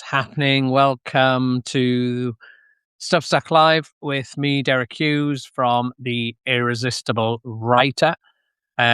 Happening. Welcome to Substack Live with me, Derek Hughes from The Irresistible Writer.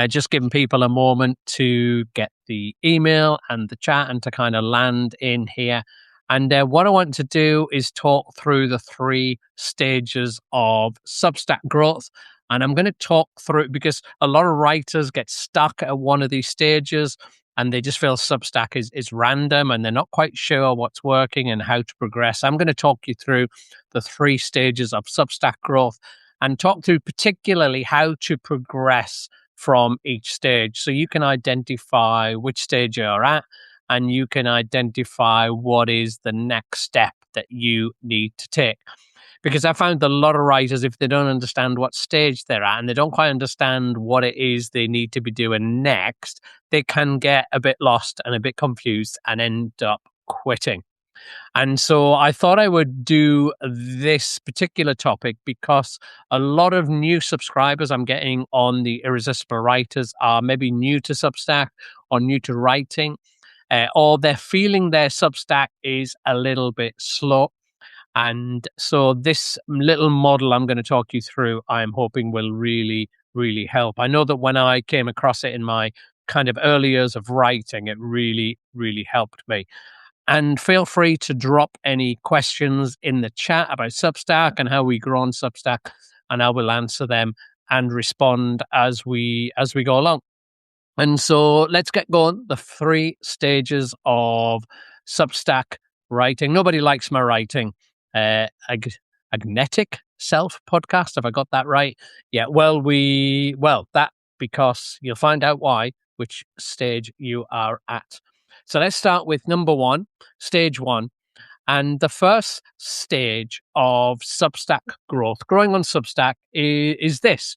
Just giving people a moment to get the email and the chat and to kind of land in here. And what I want to do is talk through the 3 stages of Substack growth. And I'm going to talk through it because a lot of writers get stuck at one of these stages and they just feel Substack is random and they're not quite sure what's working and how to progress. I'm going to talk you through the 3 stages of Substack growth and talk through particularly how to progress from each stage. So you can identify which stage you're at and you can identify what is the next step that you need to take. Because I found a lot of writers, if they don't understand what stage they're at and they don't quite understand what it is they need to be doing next, they can get a bit lost and a bit confused and end up quitting. And so I thought I would do this particular topic because a lot of new subscribers I'm getting on the Irresistible Writers are maybe new to Substack or new to writing, or they're feeling their Substack is a little bit slow. And so this little model I'm going to talk you through, I'm hoping will really, really help. I know that when I came across it in my kind of early years of writing, it really, really helped me. And feel free to drop any questions in the chat about Substack and how we grow on Substack, and I will answer them and respond as we go along. And so let's get going. The 3 stages of Substack writing. Nobody likes my writing. Agnetic Self podcast. Have I got that right? Yeah. Well, that because you'll find out why, which stage you are at. So let's start with number 1, stage 1. And the first stage of Substack growth, growing on Substack, is this.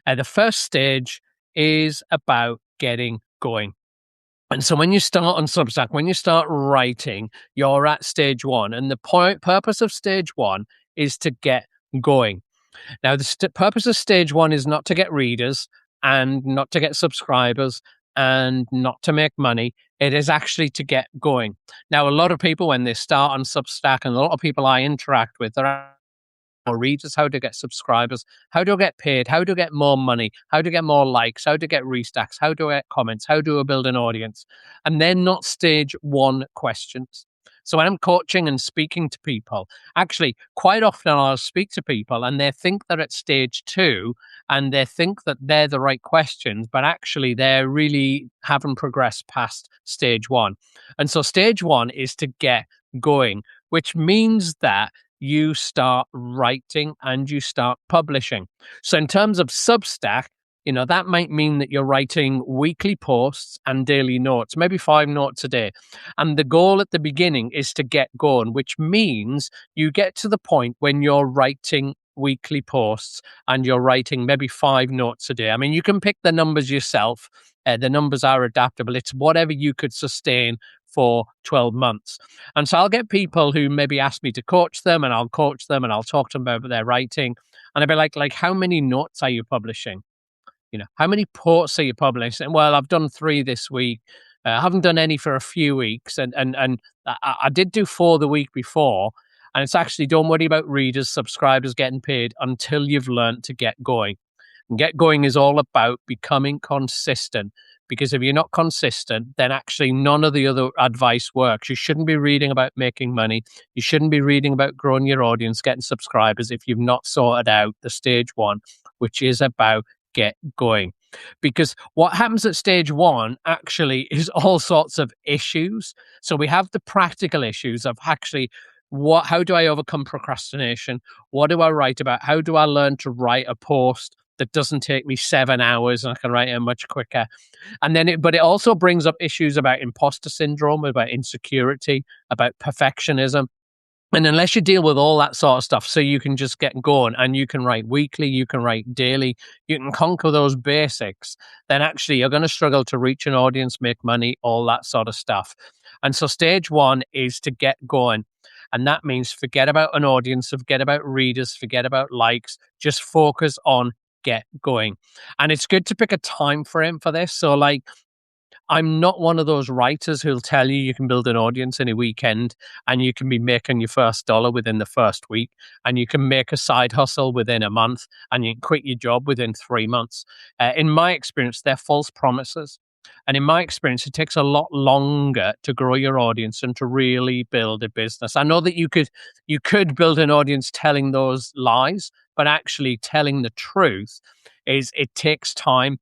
The first stage is about getting going. And so when you start on Substack, when you start writing, you're at stage 1. And the purpose of stage 1 is to get going. Now, the purpose of stage 1 is not to get readers and not to get subscribers and not to make money. It is actually to get going. Now, a lot of people, when they start on Substack, and a lot of people I interact with, are readers, how to get subscribers, how to get paid, how to get more money, how to get more likes, how to get restacks, how to get comments, how to build an audience. And they're not stage 1 questions. So when I'm coaching and speaking to people, actually quite often I'll speak to people and they think they're at stage 2 and they think that they're the right questions, but actually they really haven't progressed past stage 1. And so stage 1 is to get going, which means that you start writing and you start publishing. So in terms of Substack, that might mean that you're writing weekly posts and daily notes, maybe 5 notes a day. And the goal at the beginning is to get going, which means you get to the point when you're writing weekly posts and you're writing maybe 5 notes a day. I mean, you can pick the numbers yourself. The numbers are adaptable. It's whatever you could sustain for 12 months. And so I'll get people who maybe ask me to coach them, and I'll coach them and I'll talk to them about their writing. And I'll be like, how many notes are you publishing? How many posts are you publishing? Well, I've done 3 this week. I haven't done any for a few weeks. And I did do 4 the week before. And it's actually, don't worry about readers, subscribers getting paid until you've learned to get going. And get going is all about becoming consistent. Because if you're not consistent, then actually none of the other advice works. You shouldn't be reading about making money. You shouldn't be reading about growing your audience, getting subscribers if you've not sorted out the stage 1, which is about get going. Because what happens at stage 1 actually is all sorts of issues. So we have the practical issues of actually how do I overcome procrastination? What do I write about? How do I learn to write a post that doesn't take me 7 hours and I can write it much quicker? And then but it also brings up issues about imposter syndrome, about insecurity, about perfectionism. And unless you deal with all that sort of stuff, so you can just get going and you can write weekly, you can write daily, you can conquer those basics, then actually you're going to struggle to reach an audience, make money, all that sort of stuff. And so stage 1 is to get going. And that means forget about an audience, forget about readers, forget about likes, just focus on get going. And it's good to pick a time frame for this. So I'm not one of those writers who'll tell you can build an audience in a weekend and you can be making your first dollar within the first week and you can make a side hustle within a month and you can quit your job within 3 months. In my experience, they're false promises. And in my experience, it takes a lot longer to grow your audience and to really build a business. I know that you could build an audience telling those lies, but actually telling the truth is it takes time.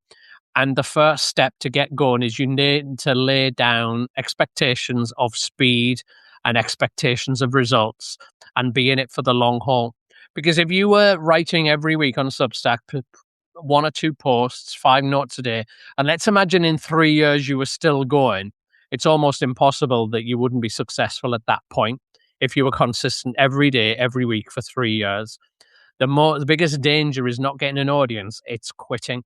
And the first step to get going is you need to lay down expectations of speed and expectations of results and be in it for the long haul. Because if you were writing every week on Substack, one or two posts, 5 notes a day, and let's imagine in 3 years you were still going, it's almost impossible that you wouldn't be successful at that point if you were consistent every day, every week for 3 years. The biggest danger is not getting an audience, it's quitting.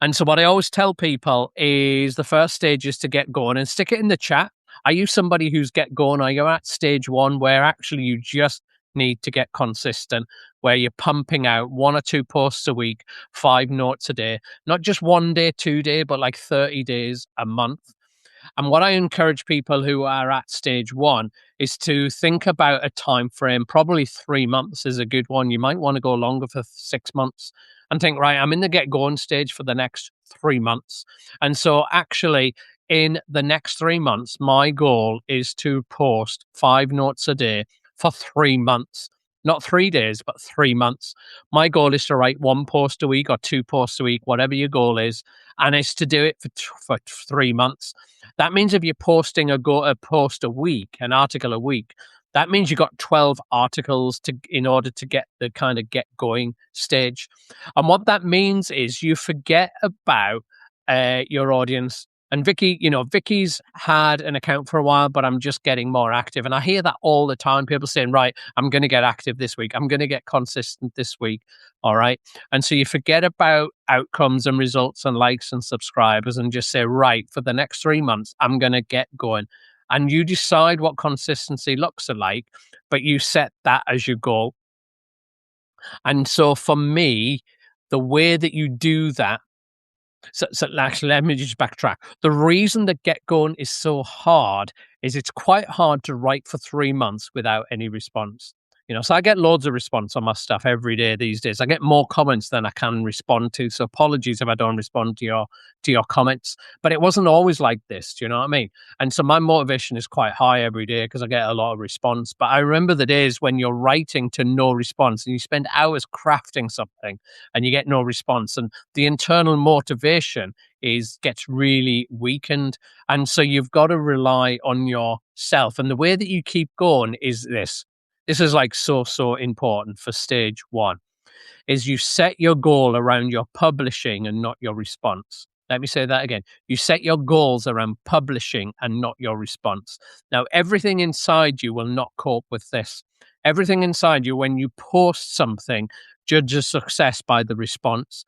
And so what I always tell people is the first stage is to get going and stick it in the chat. Are you somebody who's get going? Are you at stage one where actually you just need to get consistent, where you're pumping out 1 or 2 posts a week, 5 notes a day, not just 1 day, 2 day, but like 30 days a month? And what I encourage people who are at stage one is to think about a time frame. Probably 3 months is a good one. You might want to go longer for 6 months and think, right, I'm in the get going stage for the next 3 months. And so actually in the next 3 months, my goal is to post 5 notes a day for 3 months. Not 3 days, but 3 months. My goal is to write 1 post a week or 2 posts a week, whatever your goal is, and it's to do it for 3 months. That means if you're posting a post a week, an article a week, that means you got 12 articles in order to get the kind of get going stage. And what that means is you forget about your audience. And Vicky's had an account for a while, but I'm just getting more active. And I hear that all the time. People saying, right, I'm going to get active this week. I'm going to get consistent this week. All right. And so you forget about outcomes and results and likes and subscribers and just say, right, for the next 3 months, I'm going to get going. And you decide what consistency looks like, but you set that as your goal. And so for me, the way that you do that, so actually, let me just backtrack. The reason that Get Going is so hard is it's quite hard to write for 3 months without any response. So I get loads of response on my stuff every day these days. I get more comments than I can respond to. So apologies if I don't respond to your comments. But it wasn't always like this. Do you know what I mean? And so my motivation is quite high every day because I get a lot of response. But I remember the days when you're writing to no response and you spend hours crafting something and you get no response, and the internal motivation gets really weakened. And so you've got to rely on yourself. And the way that you keep going is this. This is like so important for stage one, is you set your goal around your publishing and not your response. Let me say that again. You set your goals around publishing and not your response. Now, everything inside you will not cope with this. Everything inside you, when you post something, judges success by the response.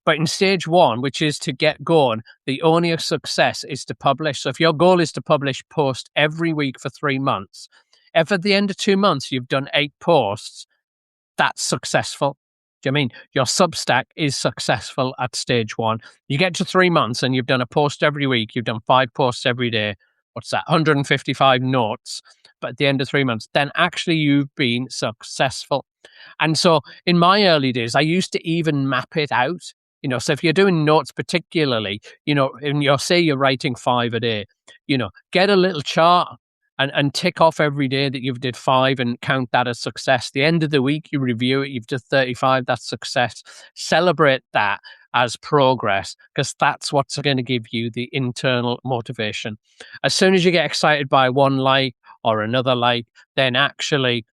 But in stage one, which is to get going, the only success is to publish. So if your goal is to publish post every week for 3 months, if at the end of 2 months you've done 8 posts, that's successful. Do you know what I mean? Your Substack is successful at stage one. You get to 3 months and you've done a post every week, you've done 5 posts every day. What's that? 155 notes. But at the end of 3 months, then actually you've been successful. And so in my early days, I used to even map it out. So if you're doing notes particularly, and say you're writing 5 a day, get a little chart and tick off every day that you've did 5 and count that as success. The end of the week, you review it, you've done 35, that's success. Celebrate that as progress, because that's what's going to give you the internal motivation. As soon as you get excited by one like or another like, then actually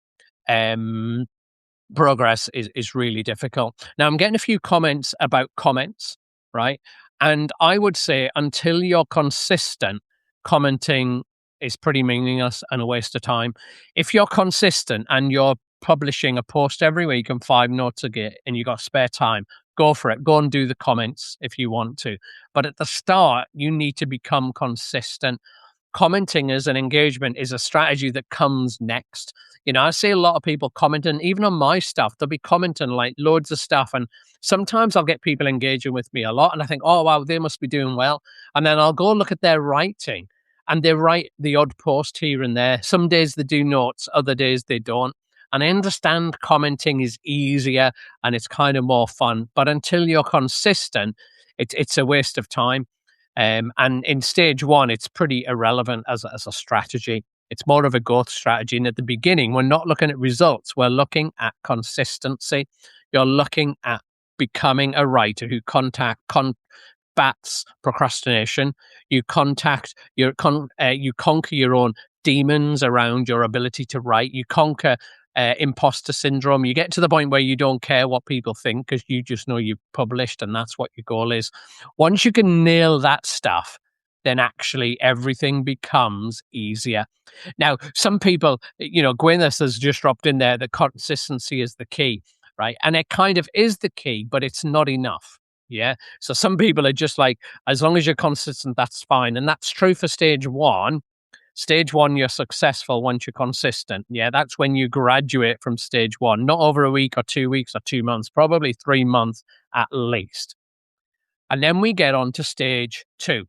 progress is really difficult. Now, I'm getting a few comments about comments, right? And I would say until you're consistent, commenting is pretty meaningless and a waste of time. If you're consistent and you're publishing a post every week and 5 notes a day and you got spare time, go for it. Go and do the comments if you want to. But at the start, you need to become consistent. commenting as an engagement is a strategy that comes next. I see a lot of people commenting, even on my stuff. They'll be commenting like loads of stuff. And sometimes I'll get people engaging with me a lot. And I think, oh, wow, they must be doing well. And then I'll go look at their writing and they write the odd post here and there. Some days they do notes, other days they don't. And I understand commenting is easier and it's kind of more fun. But until you're consistent, it's a waste of time. And in stage one, it's pretty irrelevant as a strategy. It's more of a growth strategy. And at the beginning, we're not looking at results. We're looking at consistency. You're looking at becoming a writer who combats procrastination. You you conquer your own demons around your ability to write. You conquer imposter syndrome. You get to the point where you don't care what people think because you just know you've published and that's what your goal is. Once you can nail that stuff, then actually everything becomes easier. Now, some people, Gwyneth has just dropped in there that consistency is the key, right? And it kind of is the key, but it's not enough. Yeah. So some people are just like, as long as you're consistent, that's fine. And that's true for stage one. Stage one, you're successful once you're consistent. Yeah, that's when you graduate from stage one, not over a week or 2 weeks or 2 months, probably 3 months at least. And then we get on to stage two.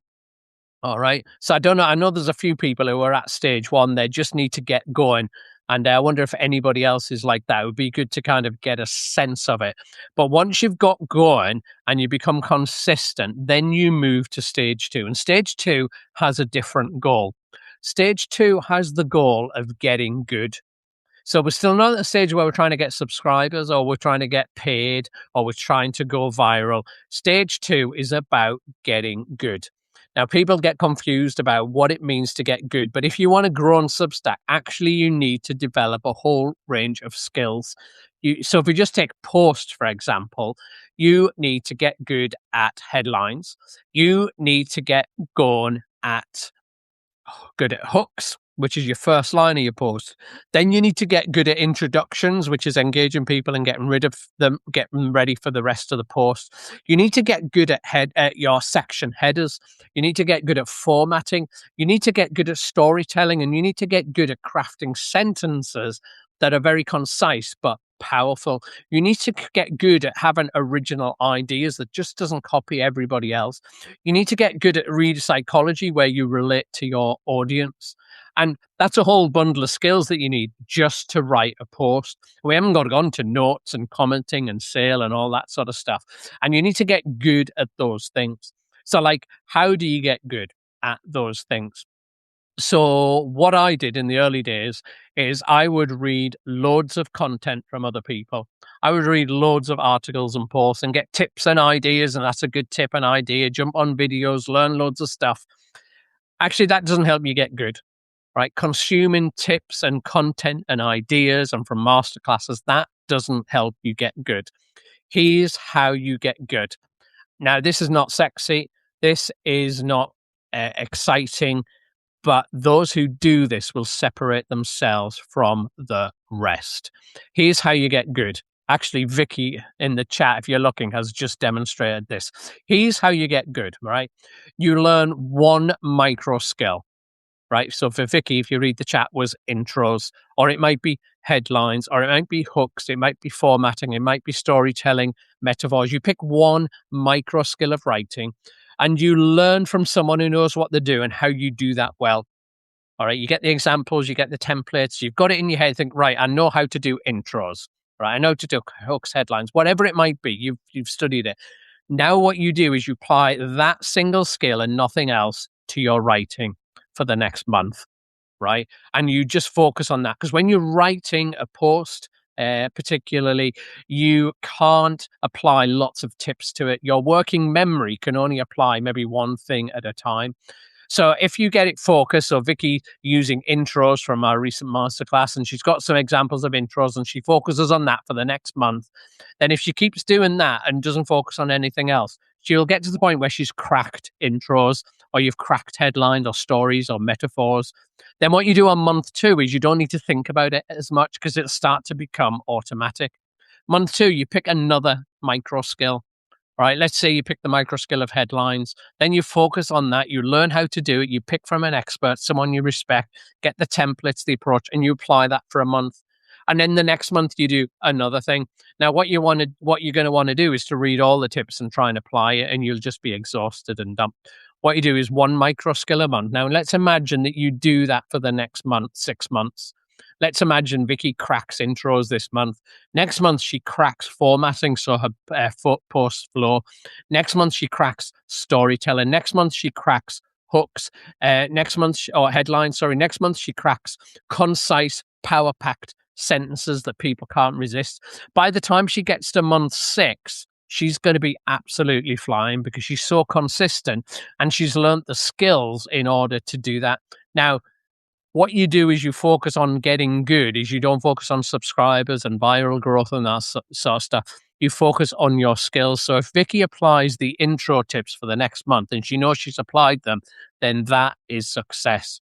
All right. So I don't know. I know there's a few people who are at stage one. They just need to get going. And I wonder if anybody else is like that. It would be good to kind of get a sense of it. But once you've got going and you become consistent, then you move to stage two. And stage two has a different goal. Stage two has the goal of getting good. So we're still not at the stage where we're trying to get subscribers or we're trying to get paid or we're trying to go viral. Stage two is about getting good. Now, people get confused about what it means to get good, but if you want to grow on Substack, actually you need to develop a whole range of skills. So if we just take post, for example, you need to get good at headlines. You need to get going at good at hooks, which is your first line of your post. Then you need to get good at introductions, which is engaging people and getting rid of them, getting ready for the rest of the post. You need to get good at your section headers. You need to get good at formatting. You need to get good at storytelling, and you need to get good at crafting sentences that are very concise but powerful. You need to get good at having original ideas that just doesn't copy everybody else. You need to get good at reader psychology, where you relate to your audience. And that's a whole bundle of skills that you need just to write a post. We haven't got on to notes and commenting and sale and all that sort of stuff. And you need to get good at those things. So, like, how do you get good at those things? So what I did in the early days is I would read loads of content from other people. I would read loads of articles and posts and get tips and ideas. And that's a good tip and idea. Jump on videos, learn loads of stuff. Actually, that doesn't help you get good, right? Consuming tips and content and ideas and from masterclasses, that doesn't help you get good. Here's how you get good. Now, this is not sexy. This is not exciting. But those who do this will separate themselves from the rest. Here's how you get good. Actually, Vicky in the chat, if you're looking, has just demonstrated this. Here's how you get good, right? You learn one micro skill, right? So for Vicky, if you read the chat, was intros, or it might be headlines, or it might be hooks, it might be formatting, it might be storytelling, metaphors. You pick one micro skill of writing, and you learn from someone who knows what they do and how you do that well. All right, you get the examples, you get the templates, you've got it in your head. Think, right, I know how to do intros, right? I know how to do hooks, headlines, whatever it might be. You've studied it. Now, what you do is you apply that single skill and nothing else to your writing for the next month, right? And you just focus on that, because when you're writing a post, particularly, you can't apply lots of tips to it. Your working memory can only apply maybe one thing at a time. So if you get it focused, so Vicky using intros from our recent masterclass, and she's got some examples of intros and she focuses on that for the next month, then if she keeps doing that and doesn't focus on anything else, she'll get to the point where she's cracked intros, or you've cracked headlines or stories or metaphors. Then what you do on month two is you don't need to think about it as much, because it'll start to become automatic. Month two, you pick another micro skill. right? Let's say you pick the micro skill of headlines, then you focus on that, you learn how to do it, you pick from an expert, someone you respect, get the templates, the approach, and you apply that for a month. And then the next month you do another thing. Now, what you're going to want to do is to read all the tips and try and apply it, and you'll just be exhausted and done. What you do is one micro skill a month. Now, let's imagine that you do that for the next month, 6 months. Let's imagine Vicky cracks intros this month. Next month, she cracks formatting, so her post flow. Next month, she cracks storytelling. Next month, she cracks hooks. Next month, headlines. Sorry. Next month, she cracks concise, power-packed sentences that people can't resist. By the time she gets to month 6, she's going to be absolutely flying because she's so consistent and she's learned the skills in order to do that. Now, what you do is you focus on getting good, is you don't focus on subscribers and viral growth and that sort of stuff. You focus on your skills. So if Vicky applies the intro tips for the next month and she knows she's applied them, then that is success.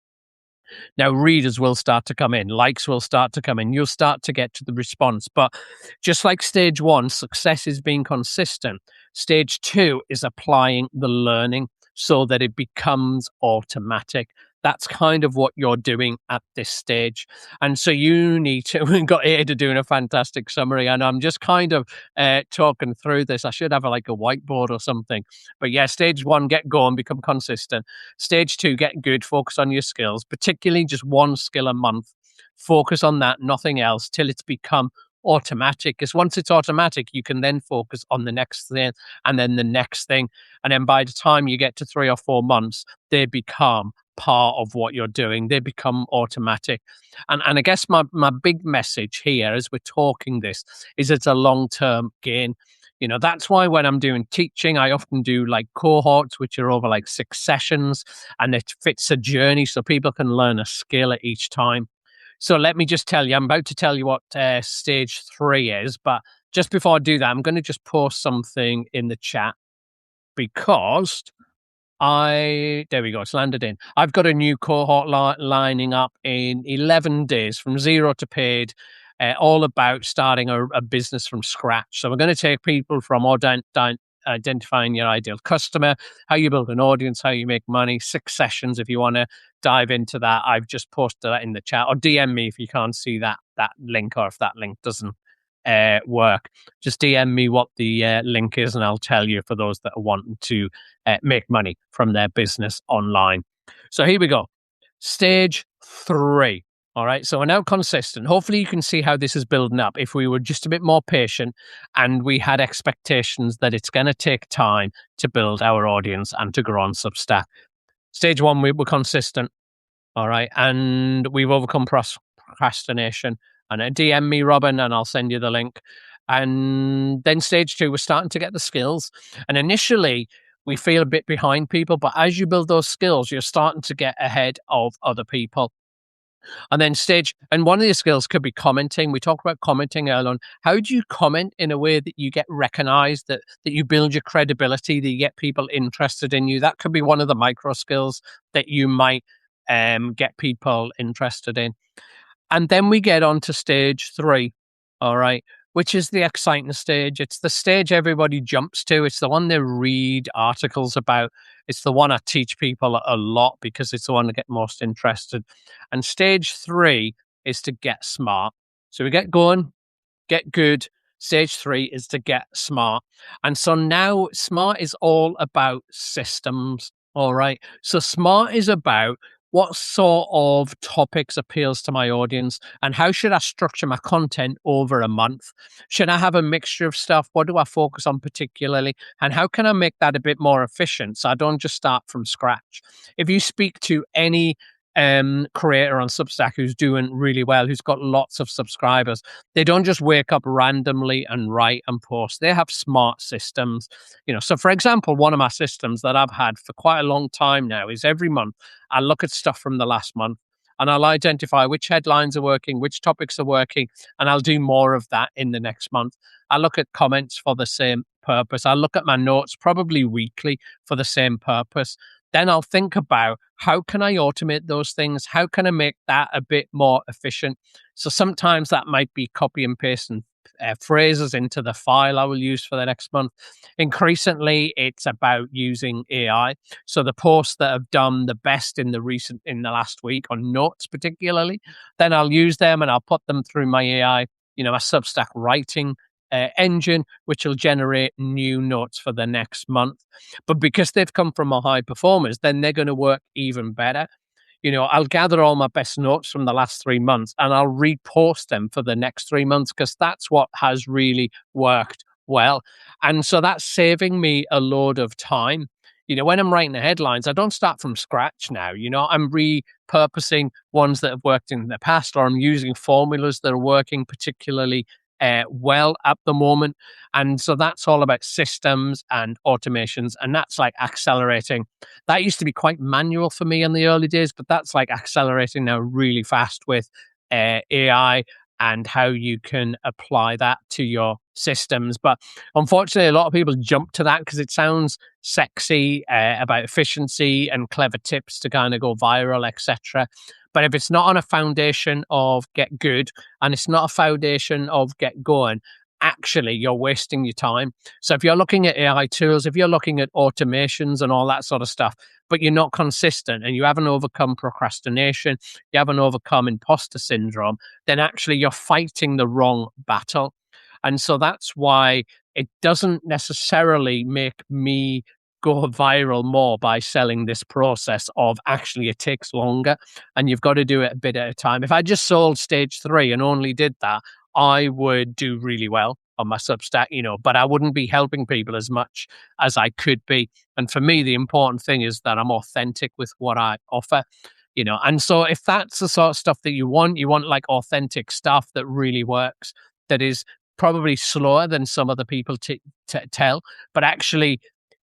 Now, readers will start to come in, likes will start to come in, you'll start to get to the response. But just like stage 1, success is being consistent. Stage 2 is applying the learning so that it becomes automatic. That's kind of what you're doing at this stage. And so you need to, we've got Ada doing a fantastic summary, and I'm just kind of talking through this. I should have like a whiteboard or something. But yeah, stage 1, get going, become consistent. Stage 2, get good, focus on your skills, particularly just one skill a month. Focus on that, nothing else, till it's become automatic. Because once it's automatic, you can then focus on the next thing and then the next thing. And then by the time you get to 3 or 4 months, they become part of what you're doing. They become automatic. And I guess my big message here as we're talking this is it's a long-term gain. You know, that's why when I'm doing teaching, I often do like cohorts, which are over like 6 sessions, and it fits a journey so people can learn a skill at each time. So let me just tell you, I'm about to tell you what stage 3 is, but just before I do that, I'm going to just post something in the chat because there we go, it's landed in. I've got a new cohort lining up in 11 days from 0 to paid, all about starting a business from scratch. So we're going to take people from identifying your ideal customer, how you build an audience, how you make money, 6 sessions. If you want to dive into that, I've just posted that in the chat, or DM me if you can't see that link, or if that link doesn't work. Just DM me what the link is and I'll tell you for those that are wanting to make money from their business online. So here we go. Stage 3. All right. So we're now consistent. Hopefully you can see how this is building up. If we were just a bit more patient and we had expectations that it's going to take time to build our audience and to grow on Substack. Stage 1, we're consistent. All right. And we've overcome procrastination. And DM me, Robin, and I'll send you the link. And then stage 2, we're starting to get the skills. And initially, we feel a bit behind people. But as you build those skills, you're starting to get ahead of other people. And then one of the skills could be commenting. We talked about commenting earlier on. How do you comment in a way that you get recognized, that you build your credibility, that you get people interested in you? That could be one of the micro skills that you might get people interested in. And then we get on to stage 3, all right, which is the exciting stage. It's the stage everybody jumps to. It's the one they read articles about. It's the one I teach people a lot because it's the one that get most interested. And stage 3 is to get smart. So we get going, get good. Stage 3 is to get smart. And so now smart is all about systems, all right? So smart is about what sort of topics appeals to my audience and how should I structure my content over a month? Should I have a mixture of stuff? What do I focus on particularly? And how can I make that a bit more efficient so I don't just start from scratch? If you speak to any creator on Substack who's doing really well, who's got lots of subscribers, they don't just wake up randomly and write and post. They have smart systems. You know, so for example, one of my systems that I've had for quite a long time now is every month I look at stuff from the last month and I'll identify which headlines are working, which topics are working, and I'll do more of that in the next month. I look at comments for the same purpose. I look at my notes probably weekly for the same purpose. Then I'll think about how can I automate those things? How can I make that a bit more efficient? So sometimes that might be copy and paste and phrases into the file I will use for the next month. Increasingly, it's about using AI. So the posts that have done the best in the last week on notes, particularly, then I'll use them and I'll put them through my AI, my Substack writing engine, which will generate new notes for the next month. But because they've come from my high performers, then they're going to work even better. I'll gather all my best notes from the last 3 months and I'll repost them for the next 3 months because that's what has really worked well. And so that's saving me a load of time. When I'm writing the headlines, I don't start from scratch now. I'm repurposing ones that have worked in the past, or I'm using formulas that are working particularly well at the moment. And so that's all about systems and automations. And that's like accelerating. That used to be quite manual for me in the early days, but that's like accelerating now really fast with AI and how you can apply that to your systems. But unfortunately, a lot of people jump to that because it sounds sexy about efficiency and clever tips to kind of go viral, etc. But if it's not on a foundation of get good and it's not a foundation of get going, actually you're wasting your time. So if you're looking at AI tools, if you're looking at automations and all that sort of stuff, but you're not consistent and you haven't overcome procrastination, you haven't overcome imposter syndrome, then actually you're fighting the wrong battle. And so that's why it doesn't necessarily make me go viral more by selling this process of actually it takes longer and you've got to do it a bit at a time. If I just sold stage 3 and only did that, I would do really well on my Substack, but I wouldn't be helping people as much as I could be. And for me, the important thing is that I'm authentic with what I offer, and so if that's the sort of stuff that you want like authentic stuff that really works, that is probably slower than some other people to tell, but actually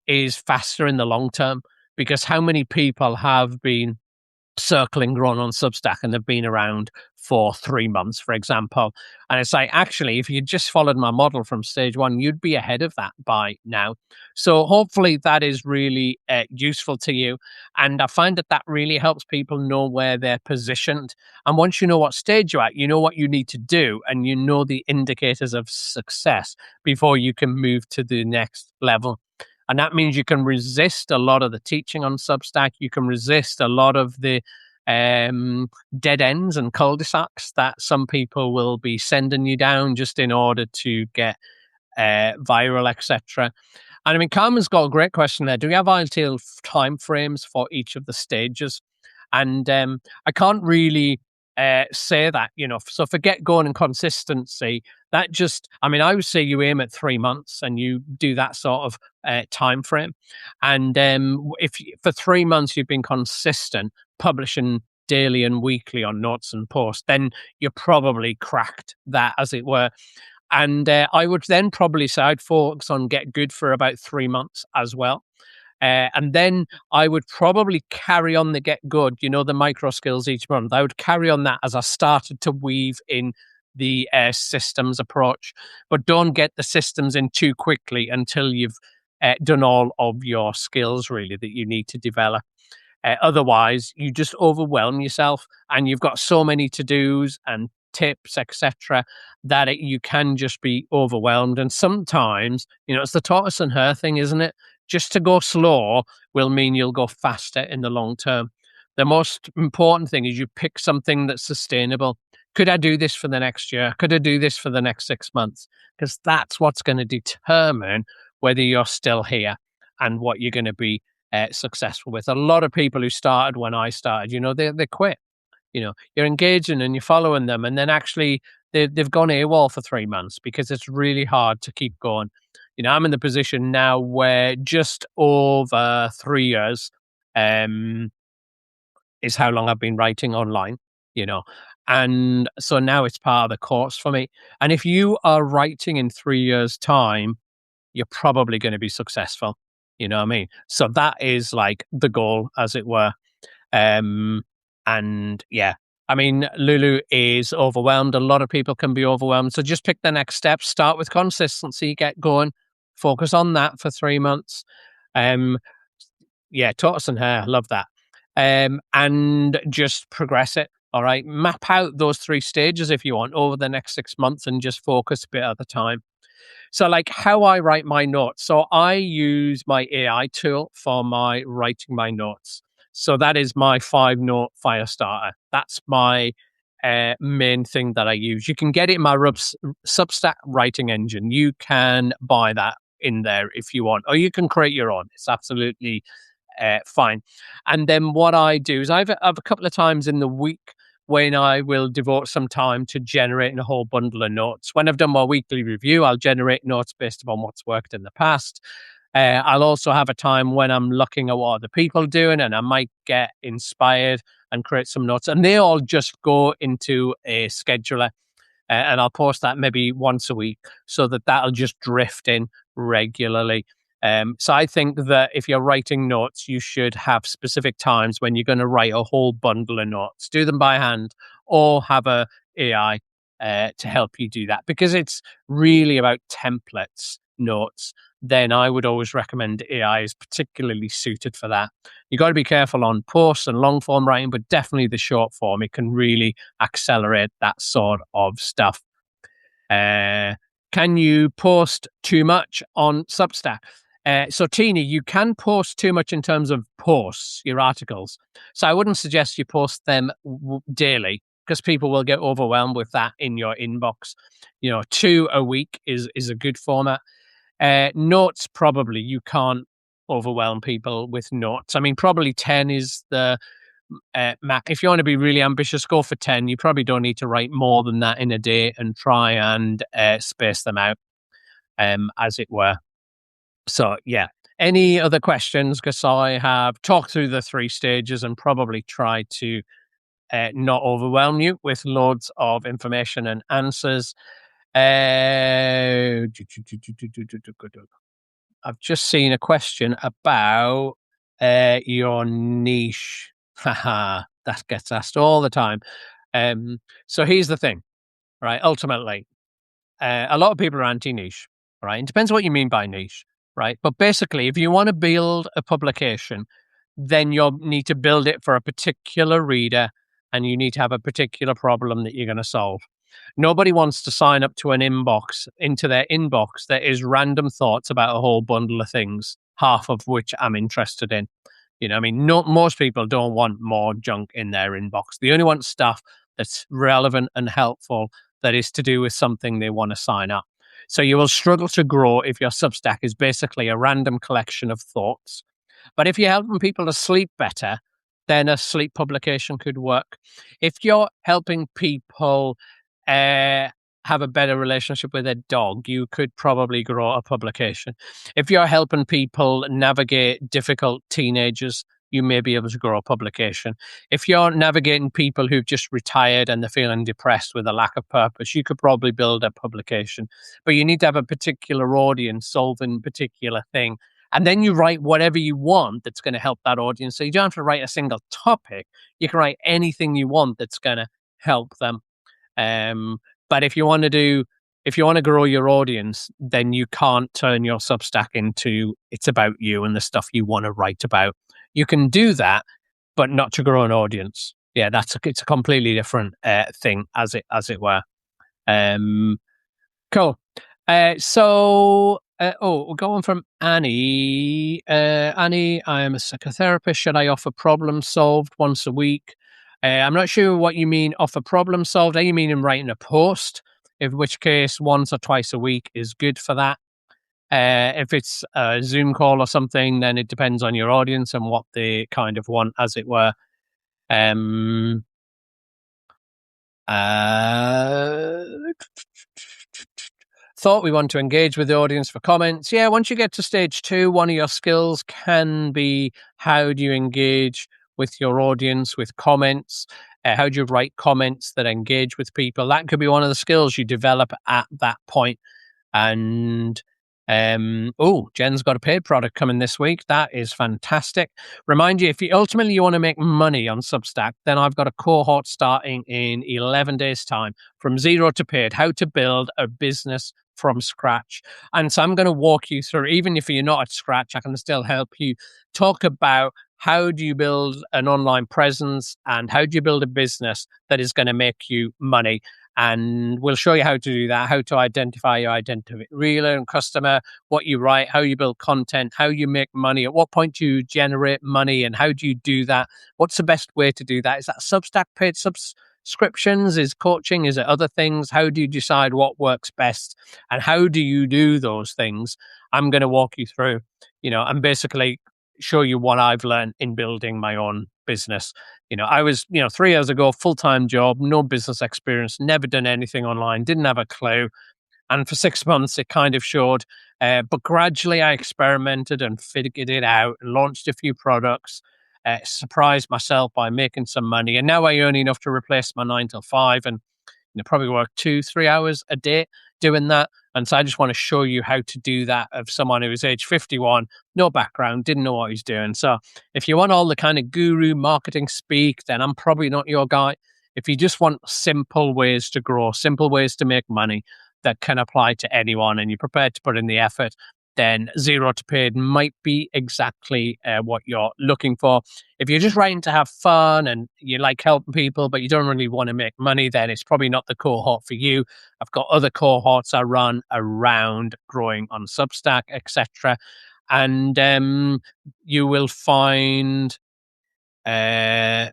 is faster in the long term. Because how many people have been circling run on Substack and they've been around for 3 months, for example? And it's like, actually, if you just followed my model from stage 1, you'd be ahead of that by now. So hopefully that is really useful to you. And I find that really helps people know where they're positioned. And once you know what stage you're at, you know what you need to do and you know the indicators of success before you can move to the next level. And that means you can resist a lot of the teaching on Substack. You can resist a lot of the dead ends and cul-de-sacs that some people will be sending you down just in order to get viral, etc. And I mean, Carmen's got a great question there. Do we have ideal time frames for each of the stages? And I can't really say that, so for get going and consistency, that just, I mean, I would say you aim at 3 months and you do that sort of time frame. And if for 3 months you've been consistent publishing daily and weekly on notes and posts, then you're probably cracked that, as it were. And I would then probably say I'd focus on get good for about 3 months as well. And then I would probably carry on the get good, the micro skills each month. I would carry on that as I started to weave in the systems approach. But don't get the systems in too quickly until you've done all of your skills, really, that you need to develop. Otherwise, you just overwhelm yourself and you've got so many to-dos and tips, etc., that you can just be overwhelmed. And sometimes, it's the tortoise and hare thing, isn't it? Just to go slow will mean you'll go faster in the long term. The most important thing is you pick something that's sustainable. Could I do this for the next year? Could I do this for the next 6 months? Because that's what's going to determine whether you're still here and what you're going to be successful with. A lot of people who started when I started, they quit. You're engaging and you're following them, and then actually they've gone AWOL for 3 months because it's really hard to keep going. I'm in the position now where just over 3 years is how long I've been writing online, and so now it's part of the course for me. And if you are writing in 3 years' time, you're probably going to be successful. You know what I mean? So that is like the goal, as it were. And yeah, I mean, Lulu is overwhelmed. A lot of people can be overwhelmed. So just pick the next step. Start with consistency, get going, focus on that for 3 months. Yeah, tortoise and hare, love that. And just progress it All right. Map out those 3 stages if you want over the next 6 months and just focus a bit at a time. So, like how I write my notes. So, I use my AI tool for my writing my notes. So, that is my 5-note fire starter. That's my main thing that I use. You can get it in my Substack writing engine. You can buy that in there if you want, or you can create your own. It's absolutely fine. And then what I do is I've a couple of times in the week when I will devote some time to generating a whole bundle of notes. When I've done my weekly review, I'll generate notes based upon what's worked in the past. I'll also have a time when I'm looking at what other people are doing, and I might get inspired and create some notes. And they all just go into a scheduler, and I'll post that maybe once a week so that that'll just drift in regularly. So I think that if you're writing notes, you should have specific times when you're going to write a whole bundle of notes. Do them by hand or have a AI to help you do that, because it's really about templates notes. Then I would always recommend AI is particularly suited for that. You got to be careful on posts and long form writing, but definitely the short form. It can really accelerate that sort of stuff. Can you post too much on Substack? So, Tina, you can post too much in terms of posts, your articles. So I wouldn't suggest you post them daily, because people will get overwhelmed with that in your inbox. 2 a week is a good format. Notes, probably you can't overwhelm people with notes. I mean, probably 10 is the max. If you want to be really ambitious, go for 10. You probably don't need to write more than that in a day, and try and space them out, as it were. So, yeah. Any other questions? Because I have talked through the 3 stages and probably tried to not overwhelm you with loads of information and answers. I've just seen a question about your niche. Haha, that gets asked all the time. So here's the thing, right? Ultimately, a lot of people are anti-niche, right? It depends what you mean by niche, right? But basically, if you want to build a publication, then you'll need to build it for a particular reader, and you need to have a particular problem that you're going to solve. Nobody wants to sign up to into their inbox that is random thoughts about a whole bundle of things, half of which I'm interested in. Most people don't want more junk in their inbox. They only want stuff that's relevant and helpful, that is to do with something they want to sign up. So you will struggle to grow if your Substack is basically a random collection of thoughts. But if you're helping people to sleep better, then a sleep publication could work. If you're helping people have a better relationship with their dog, you could probably grow a publication. If you're helping people navigate difficult teenagers, you may be able to grow a publication. If you're navigating people who've just retired and they're feeling depressed with a lack of purpose, you could probably build a publication. But you need to have a particular audience solving a particular thing. And then you write whatever you want that's going to help that audience. So you don't have to write a single topic. You can write anything you want that's going to help them. But if you want to grow your audience, then you can't turn your Substack into it's about you and the stuff you want to write about. You can do that, but not to grow an audience. Yeah, it's a completely different thing, as it were. Cool. We're going from Annie. Annie, I am a psychotherapist. Should I offer problem solved once a week? I'm not sure what you mean offer problem solved. Are you meaning writing a post? In which case, once or twice a week is good for that. If it's a Zoom call or something, then it depends on your audience and what they kind of want, as it were. Thought we want to engage with the audience for comments. Yeah, once you get to stage 2, one of your skills can be how do you engage with your audience with comments? How do you write comments that engage with people? That could be one of the skills you develop at that point. And Jen's got a paid product coming this week. That is fantastic. Remind you, if you ultimately want to make money on Substack, then I've got a cohort starting in 11 days' time, from 0 to paid, how to build a business from scratch. And so I'm going to walk you through, even if you're not at scratch, I can still help you talk about how do you build an online presence and how do you build a business that is going to make you money? And we'll show you how to do that, how to identify your identity reader and customer, what you write, how you build content, how you make money, at what point do you generate money, and how do you do that? What's the best way to do that? Is that Substack paid subscriptions? Is coaching? Is it other things? How do you decide what works best? And how do you do those things? I'm going to walk you through, and basically show you what I've learned in building my own business. I was, 3 years ago, full-time job, no business experience, never done anything online, didn't have a clue. And for 6 months, it kind of showed. But gradually I experimented and figured it out, launched a few products, surprised myself by making some money. And now I earn enough to replace my 9 to 5 and probably work 2-3 hours a day doing that. And so I just want to show you how to do that of someone who was age 51, no background, didn't know what he's doing. So if you want all the kind of guru marketing speak, then I'm probably not your guy. If you just want simple ways to grow, simple ways to make money that can apply to anyone, and you're prepared to put in the effort, then zero to paid might be exactly what you're looking for. If you're just writing to have fun and you like helping people, but you don't really want to make money, then it's probably not the cohort for you. I've got other cohorts I run around growing on Substack, etc. And you will find copy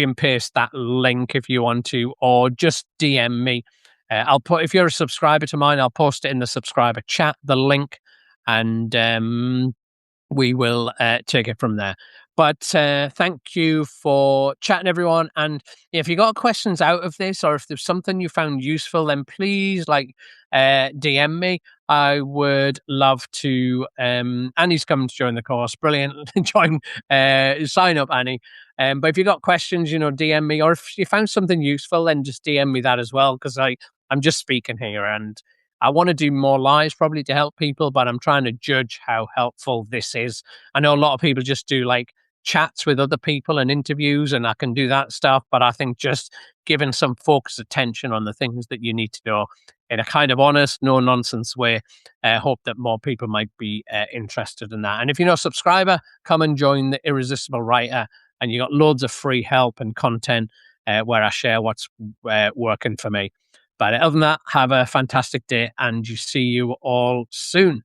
and paste that link if you want to, or just DM me. If you're a subscriber to mine, I'll post it in the subscriber chat, the link, and we will take it from there. But thank you for chatting, everyone. And if you got questions out of this, or if there's something you found useful, then please DM me. I would love to. Annie's coming to join the course. Brilliant. Sign up, Annie. But if you got questions, DM me. Or if you found something useful, then just DM me that as well, because I'm just speaking here and I want to do more lives probably to help people, but I'm trying to judge how helpful this is. I know a lot of people just do chats with other people and interviews, and I can do that stuff. But I think just giving some focused attention on the things that you need to know in a kind of honest, no nonsense way, hope that more people might be interested in that. And if you're not a subscriber, come and join the Irresistible Writer, and you got loads of free help and content where I share what's working for me. But other than that, have a fantastic day, and see you all soon.